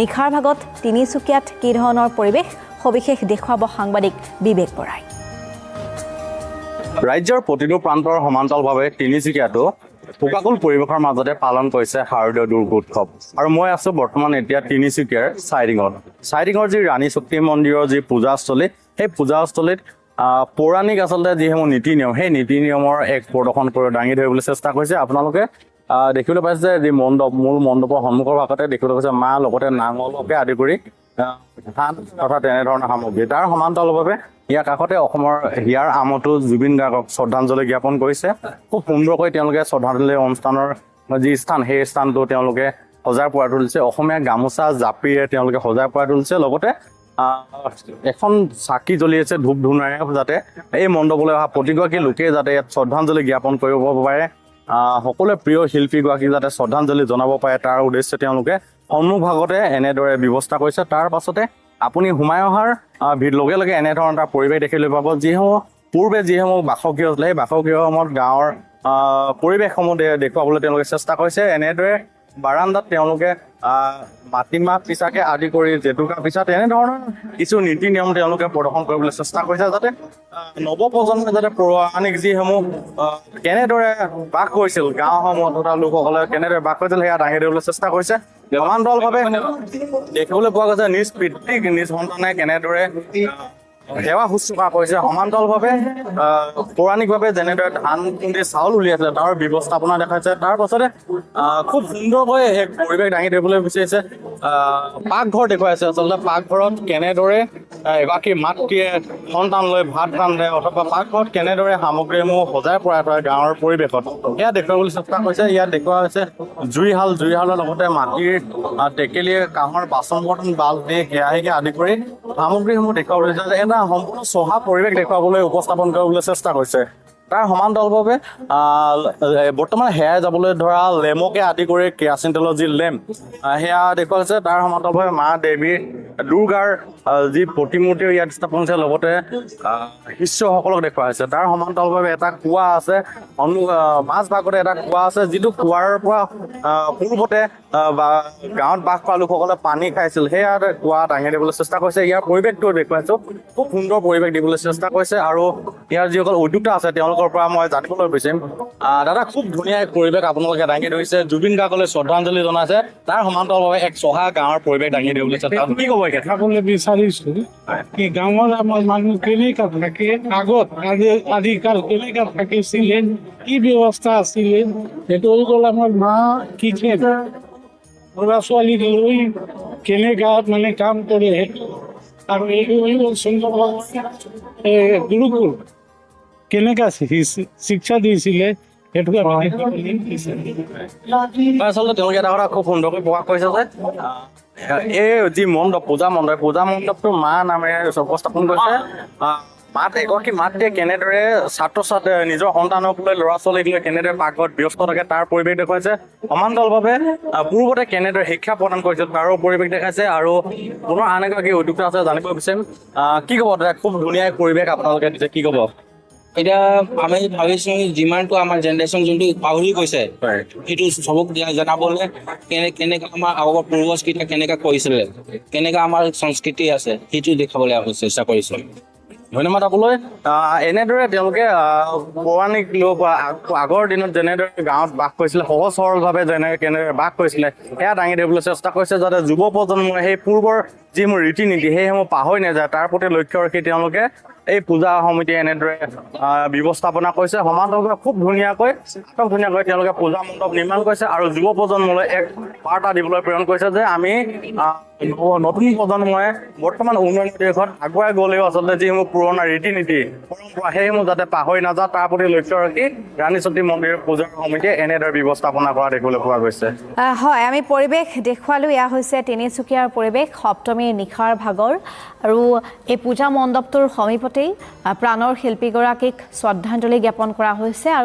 নিশাৰ ভাগত তিনিচুকীয়াত কি ধৰণৰ পৰিৱেশ সবিশেষ দেখুৱাব সাংবাদিক বিবেক বৰাই। ৰাজ্যৰ প্ৰতিটো প্ৰান্তৰ সমান্তৰালভাৱে তিনিচুকীয়াতো শোকাকুল পৰিৱেশৰ মাজতে পালন কৰিছে শাৰদীয় দুৰ্গা উৎসৱ। আৰু মই আছো বৰ্তমান এতিয়া তিনিচুকীয়াৰ চাইডিঙৰ যি ৰাণী শক্তি মন্দিৰৰ যি পূজাস্থলী, সেই পূজাস্থলীত পৌৰাণিক আচলতে যিসমূহ নীতি নিয়ম, সেই নীতি নিয়মৰ এক প্ৰদৰ্শন কৰি দাঙি ধৰিবলৈ চেষ্টা কৰিছে। আপোনালোকে দেখিবলৈ পাইছে যে মূল মণ্ডপৰ সন্মুখৰ ভাগতে দেখিবলৈ পাইছে মা লগতে নাঙলকে আদি কৰি ধান তথা তেনেধৰণৰ সামগ্ৰী। তাৰ সমান্তৰালভাৱে ইয়াৰ কাষতে অসমৰ হিয়াৰ আমতো জুবিন গাৰ্গক শ্ৰদ্ধাঞ্জলি জ্ঞাপন কৰিছে। খুব সুন্দৰকৈ তেওঁলোকে শ্ৰদ্ধাঞ্জলি অনুষ্ঠানৰ যি স্থান, সেই স্থানটো তেওঁলোকে সজাই পৰাই তুলিছে। অসমীয়া গামোচা জাপিৰে তেওঁলোকে সজাই পৰাই তুলিছে। লগতে এখন চাকি জ্বলি আছে ধূপ ধূনাৰে, যাতে এই মণ্ডপলৈ অহা প্ৰতিগৰাকী লোকে যাতে ইয়াত শ্ৰদ্ধাঞ্জলি জ্ঞাপন কৰিব পাৰে, সকলোৱে প্ৰিয় শিল্পীগৰাকীক যাতে শ্ৰদ্ধাঞ্জলি জনাব পাৰে, তাৰ উদ্দেশ্যে তেওঁলোকে সন্মুখভাগতে এনেদৰে ব্যৱস্থা কৰিছে। তাৰ পাছতে আপুনি সোমাই অহাৰ লগে লগে এনেধৰণৰ এটা পৰিৱেশ দেখিবলৈ পাব। পূৰ্বে যিসমূহ বাসগৃহ আছিলে, সেই বাসগৃহসমূহত গাঁৱৰ পৰিৱেশসমূহ দেখুৱাবলৈ তেওঁলোকে চেষ্টা কৰিছে। এনেদৰে বাৰান্দাত তেওঁলোকে মাটিমাহ পিছাকে আদি কৰি জেতুকা পিছা তেনেধৰণৰ কিছু নীতি নিয়ম তেওঁলোকে প্ৰদৰ্শন কৰিবলৈ চেষ্টা কৰিছে, যাতে নৱপ্ৰজন্মই যাতে পৌৰাণিক যিসমূহ কেনেদৰে বাস কৰিছিল, গাঁওসমূহত থকা লোকসকলে কেনেদৰে বাস কৰিছিল, সেয়া দাঙি ধৰিবলৈ চেষ্টা কৰিছে। সমান্তৰালভাৱে দেখিবলৈ পোৱা গৈছে নিজ পিতৃক নিজ সন্তানে কেনেদৰে সেৱা শুশ্ৰূষা কৰিছে। সমান্তৰালভাৱে পৌৰাণিকভাৱে যেনেদৰে ধান খুন্দি চাউল উলিয়াইছিলে তাৰ ব্যৱস্থাপনা দেখাইছে। তাৰ পাছতে খুব সুন্দৰকৈ এক পৰিৱেশ দাঙি ধৰিবলৈ বিচাৰিছে। পাকঘৰ দেখুৱাইছে, আচলতে পাকঘৰত কেনেদৰে এগৰাকী মাতৃয়ে সন্তানলৈ ভাত ৰান্ধে, অথবা পাকঘৰত কেনেদৰে সামগ্ৰীসমূহ সজাই পৰাই থয় গাঁৱৰ পৰিৱেশত, সেয়া দেখুৱাবলৈ চেষ্টা কৰিছে। ইয়াত দেখুওৱা হৈছে জুইশালৰ লগতে মাটিৰ টেকেলিয়ে কাঁহৰ বাচন বৰ্তন বাল্টি কেৰাহীকে আদি কৰি সামগ্ৰীসমূহ দেখুৱাবলৈ বিচাৰিছে। এটা সম্পূৰ্ণ চহা পৰিৱেশ দেখুৱাবলৈ উপস্থাপন কৰিবলৈ চেষ্টা কৰিছে। তাৰ সমান্তৰালভাৱে বৰ্তমান হেৰাই যাবলৈ ধৰা লেমকে আদি কৰি কেৰাচিন তেলৰ যি লেম্প, সেয়া দেখুওৱা হৈছে। তাৰ সমান্তৰালভাৱে মা দেৱীৰ দুৰ্গাৰ যি প্ৰতিমূৰ্তিও ইয়াত স্থাপন হৈছে, লগতে শিষ্যসকলক দেখুওৱা হৈছে। তাৰ সমান্তৰালভাৱে এটা কুঁৱা আছে, মাজ ভাগতে এটা কুঁৱা আছে, যিটো কুঁৱাৰ পৰা পূৰ্বতে বা গাঁৱত বাস কৰা লোকসকলে পানী খাইছিল, সেয়া কুঁৱা দাঙি দিবলৈ চেষ্টা কৰিছে। ইয়াৰ পৰিৱেশটো দেখুৱাইছো, খুব সুন্দৰ পৰিৱেশ দিবলৈ চেষ্টা কৰিছে। আৰু ইয়াৰ যিসকল উদ্যোক্তা আছে তেওঁলোকৰ পৰা মই জানিবলৈ বিচাৰিম, দাদা খুব ধুনীয়া এক পৰিৱেশ আপোনালোকে দাঙি ধৰিছে, জুবিন গাৰ্গলৈ শ্ৰদ্ধাঞ্জলি জনাইছে, তাৰ সমান্তৰালভাৱে এক চহা গাঁৱৰ পৰিৱেশ দাঙি ধৰিবলৈ চেষ্টা কি ক'ব? ক'বলৈ বিচাৰিছো কি গাঁৱৰ আমাৰ মানুহ কেনেকা থাকে, আগত আদিকাল কেনেকা থাকিছিলে, কি ব্যৱস্থা আছিলে, সেইটো হৈ গ'ল আমাৰ মা কিচেন, ল'ৰা ছোৱালী লৈ কেনেকা মানে কাম কৰে সেইটো। আৰু এইটো হৈ গ'ল চন্দ্ৰবাবু গুৰুকুল কেনেকা শিক্ষা দিছিলে, সেইটো আচলতে তেওঁলোকে এটা কথা খুব সুন্দৰকৈ প্ৰকাশ কৰিছে যে এই যি মণ্ডপ পূজা মণ্ডপটো মা নামেৰে উপস্থাপন কৰিছে। এগৰাকী মাতৃয়ে কেনেদৰে ছাত্ৰ ছাত্ৰী নিজৰ সন্তানক লৈ ল'ৰা ছোৱালীক লৈ কেনেদৰে পাকঘৰত ব্যস্ত থাকে তাৰ পৰিৱেশ দেখুৱাইছে। সমান্তৰালভাৱে পূৰ্বতে কেনেদৰে শিক্ষা প্ৰদান কৰিছিল তাৰো পৰিৱেশ দেখাইছে। আৰু পুনৰ আন এগৰাকী উদ্যোক্তা আছে, জানিব বিচাৰিম কি ক'ব? খুব ধুনীয়া পৰিৱেশ আপোনালোকে দিছে, কি ক'ব? এতিয়া আমি ভাবিছো যিমানটো আমাৰ জেনেৰেশ্যন যোনটো পাহৰি গৈছে সেইটো চবক জনাবলৈ, কেনেকা আমাৰ আগৰ পূৰ্বজকেইটা কেনেকা কৰিছিলে, কেনেকা আমাৰ সংস্কৃতি আছে, সেইটো দেখাবলৈ আমি চেষ্টা কৰিছো। ধন্যবাদ আপোনালৈ। এনেদৰে তেওঁলোকে পৌৰাণিক লোক আগৰ দিনত যেনেদৰে গাঁৱত বাস কৰিছিলে, সহজ সৰলভাৱে কেনেদৰে বাস কৰিছিলে, সেয়া দাঙি ধৰিবলৈ চেষ্টা কৰিছে, যাতে যুৱ প্ৰজন্মই সেই পূৰ্বৰ যিসমূহ ৰীতি নীতি সেইসমূহ পাহৰি নাযায়, তাৰ প্ৰতি লক্ষ্য ৰাখি তেওঁলোকে এই পূজা সমিতিয়ে এনেদৰে ব্যৱস্থাপনা কৰিছে। সমান্তৰালভাৱে খুব ধুনীয়াকৈ তেওঁলোকে পূজা মণ্ডপ নিৰ্মাণ কৰিছে আৰু যুৱ প্ৰজন্মলৈ এক বাৰ্তা দিবলৈ প্ৰেৰণ কৰিছে যে আমি নতুন প্ৰজন্মই বৰ্তমান উন্নয়ন দেশত আগুৱাই গ'লেও আচলতে যিসমূহ পুৰণা ৰীতি নীতি পৰম্পৰা সেইসমূহ যাতে পাহৰি নাযায়, তাৰ প্ৰতি লক্ষ্য ৰাখি ৰাণী শক্তি মন্দিৰ পূজা সমিতিয়ে এনেদৰে ব্যৱস্থাপনা কৰা দেখিবলৈ পোৱা গৈছে। হয়, আমি পৰিৱেশ দেখুৱালোঁ। এয়া হৈছে তিনিচুকীয়াৰ পৰিৱেশ সপ্তমীৰ নিশাৰ ভাগৰ। আৰু এই পূজা মণ্ডপটোৰ সমীপতেই প্ৰাণৰ শিল্পীগৰাকীক শ্ৰদ্ধাঞ্জলি জ্ঞাপন কৰা হৈছে। আৰু